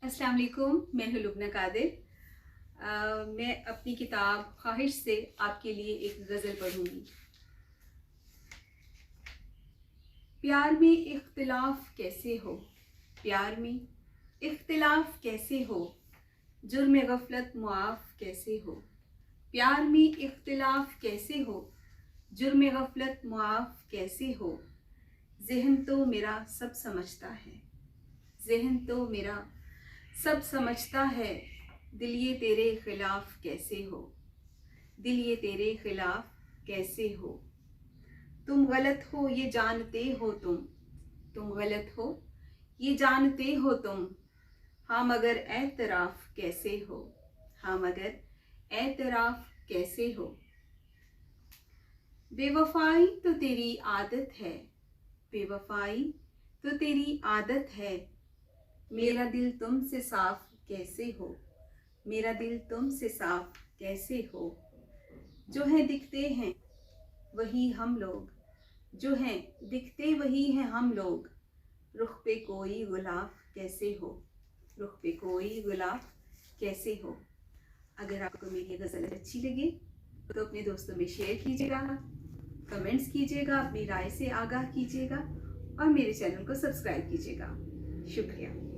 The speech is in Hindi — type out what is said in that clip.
अस्सलाम वालेकुम, मैं हूं लुब्ना कादिर। मैं अपनी किताब ख्वाहिश से आपके लिए एक गज़ल पढ़ूंगी। प्यार में इख्तिलाफ कैसे हो, प्यार में इख्तिलाफ कैसे हो, जुर्म गफलत मुआफ़ कैसे हो। प्यार में इख्तिलाफ कैसे हो, जुर्म गफलत मुआफ़ कैसे हो। ज़हन तो मेरा सब समझता है, ज़हन तो मेरा सब समझता है, दिल ये तेरे खिलाफ कैसे हो, दिल ये तेरे खिलाफ कैसे हो। तुम गलत हो ये जानते हो, तुम गलत हो ये जानते हो तुम। हाँ मगर एतराफ़ कैसे हो, हाँ मगर एतराफ़ कैसे हो। बेवफाई तो तेरी आदत है, बेवफाई तो तेरी आदत है। मेरा दिल तुमसे साफ कैसे हो, मेरा दिल तुमसे साफ कैसे हो। जो है दिखते हैं वही हम लोग, जो हैं दिखते वही हैं हम लोग। रुख पे कोई गुलाब कैसे हो, रुख पे कोई गुलाब कैसे हो। अगर आपको मेरी गज़ल अच्छी लगे तो अपने दोस्तों में शेयर कीजिएगा, कमेंट्स कीजिएगा, अपनी राय से आगाह कीजिएगा और मेरे चैनल को सब्सक्राइब कीजिएगा। शुक्रिया।